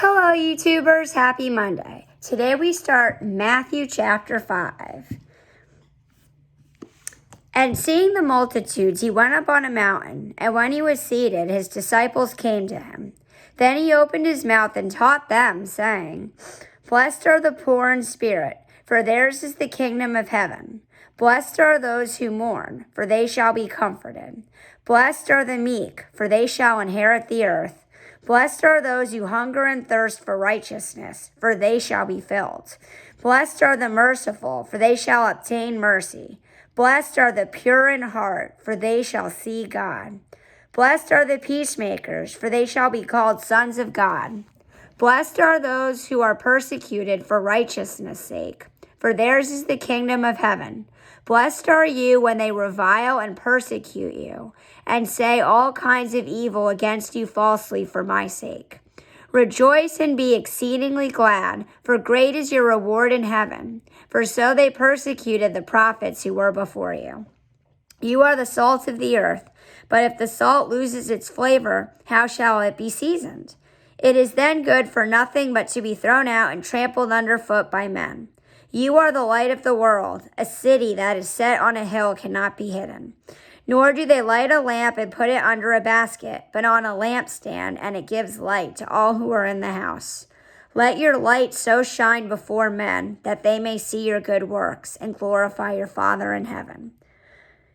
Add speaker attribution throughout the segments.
Speaker 1: Hello, YouTubers. Happy Monday. Today we start Matthew chapter 5. And seeing the multitudes, he went up on a mountain, and when he was seated, his disciples came to him. Then he opened his mouth and taught them, saying, Blessed are the poor in spirit, for theirs is the kingdom of heaven. Blessed are those who mourn, for they shall be comforted. Blessed are the meek, for they shall inherit the earth. Blessed are those who hunger and thirst for righteousness, for they shall be filled. Blessed are the merciful, for they shall obtain mercy. Blessed are the pure in heart, for they shall see God. Blessed are the peacemakers, for they shall be called sons of God. Blessed are those who are persecuted for righteousness' sake, for theirs is the kingdom of heaven. Blessed are you when they revile and persecute you, and say all kinds of evil against you falsely for my sake. Rejoice and be exceedingly glad, for great is your reward in heaven. For so they persecuted the prophets who were before you. You are the salt of the earth, but if the salt loses its flavor, how shall it be seasoned? It is then good for nothing but to be thrown out and trampled underfoot by men. You are the light of the world. A city that is set on a hill cannot be hidden. Nor do they light a lamp and put it under a basket, but on a lampstand, and it gives light to all who are in the house. Let your light so shine before men that they may see your good works and glorify your Father in heaven.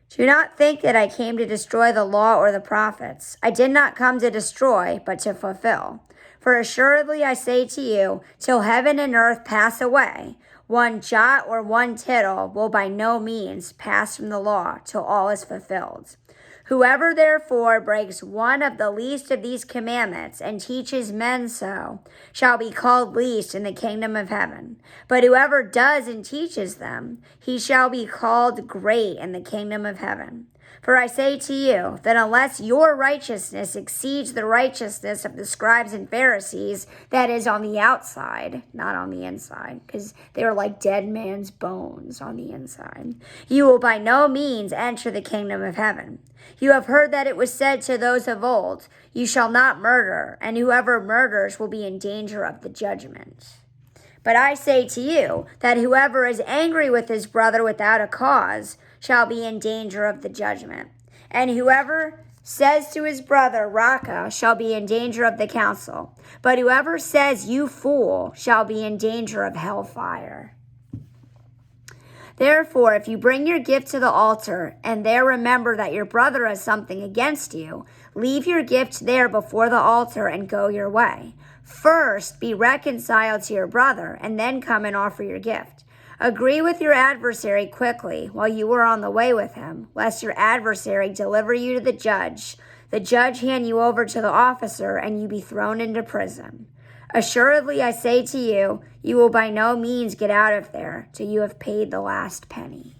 Speaker 1: Do not think that I came to destroy the law or the prophets. I did not come to destroy, but to fulfill. For assuredly I say to you, till heaven and earth pass away, one jot or one tittle will by no means pass from the law till all is fulfilled. Whoever therefore breaks one of the least of these commandments and teaches men so shall be called least in the kingdom of heaven. But whoever does and teaches them, he shall be called great in the kingdom of heaven. For I say to you that unless your righteousness exceeds the righteousness of the scribes and Pharisees, that is on the outside, not on the inside, because they are like dead man's bones on the inside, you will by no means enter the kingdom of heaven. You have heard that it was said to those of old, you shall not murder, and whoever murders will be in danger of the judgment. But I say to you that whoever is angry with his brother without a cause shall be in danger of the judgment. And whoever says to his brother, Raca, shall be in danger of the council. But whoever says, you fool, shall be in danger of hellfire. Therefore, if you bring your gift to the altar, and there remember that your brother has something against you, leave your gift there before the altar and go your way. First, be reconciled to your brother, and then come and offer your gift. Agree with your adversary quickly while you are on the way with him, lest your adversary deliver you to the judge hand you over to the officer, and you be thrown into prison. Assuredly, I say to you, you will by no means get out of there till you have paid the last penny.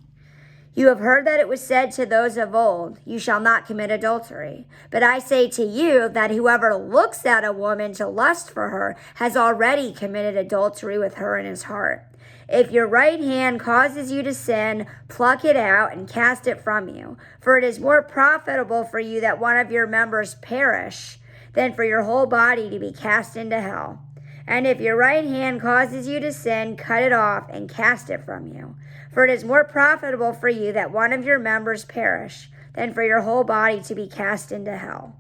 Speaker 1: You have heard that it was said to those of old, you shall not commit adultery. But I say to you that whoever looks at a woman to lust for her has already committed adultery with her in his heart. If your right hand causes you to sin, pluck it out and cast it from you. For it is more profitable for you that one of your members perish than for your whole body to be cast into hell. And if your right hand causes you to sin, cut it off and cast it from you. For it is more profitable for you that one of your members perish than for your whole body to be cast into hell.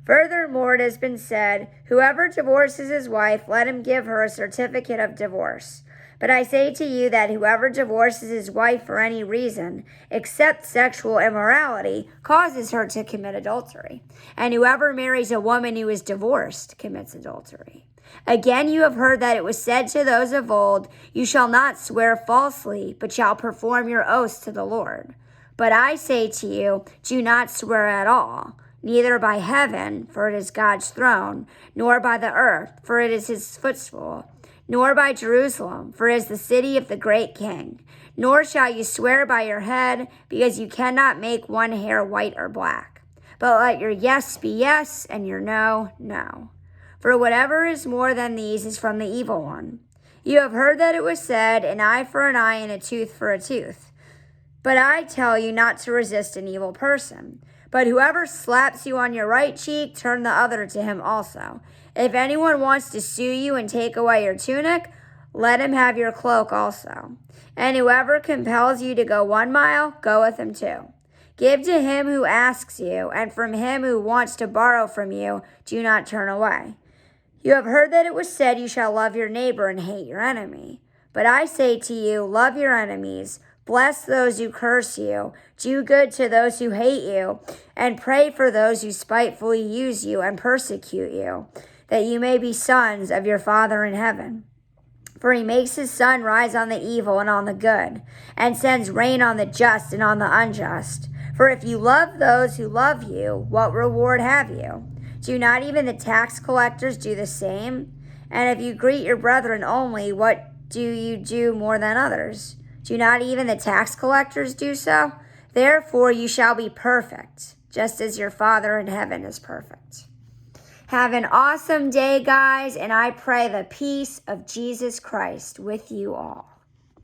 Speaker 1: Furthermore, it has been said, whoever divorces his wife, let him give her a certificate of divorce. But I say to you that whoever divorces his wife for any reason, except sexual immorality, causes her to commit adultery. And whoever marries a woman who is divorced commits adultery. Again, you have heard that it was said to those of old, you shall not swear falsely, but shall perform your oaths to the Lord. But I say to you, do not swear at all, neither by heaven, for it is God's throne, nor by the earth, for it is his footstool, nor by Jerusalem, for it is the city of the great king. Nor shall you swear by your head, because you cannot make one hair white or black. But let your yes be yes, and your no, no. For whatever is more than these is from the evil one. You have heard that it was said, an eye for an eye and a tooth for a tooth. But I tell you not to resist an evil person. But whoever slaps you on your right cheek, turn the other to him also. If anyone wants to sue you and take away your tunic, let him have your cloak also. And whoever compels you to go 1 mile, go with him 2. Give to him who asks you, and from him who wants to borrow from you, do not turn away. You have heard that it was said, you shall love your neighbor and hate your enemy. But I say to you, love your enemies, bless those who curse you, do good to those who hate you, and pray for those who spitefully use you and persecute you, that you may be sons of your Father in heaven. For he makes his sun rise on the evil and on the good, and sends rain on the just and on the unjust. For if you love those who love you, what reward have you? Do not even the tax collectors do the same? And if you greet your brethren only, what do you do more than others? Do not even the tax collectors do so? Therefore you shall be perfect, just as your Father in heaven is perfect. Have an awesome day, guys, and I pray the peace of Jesus Christ with you all.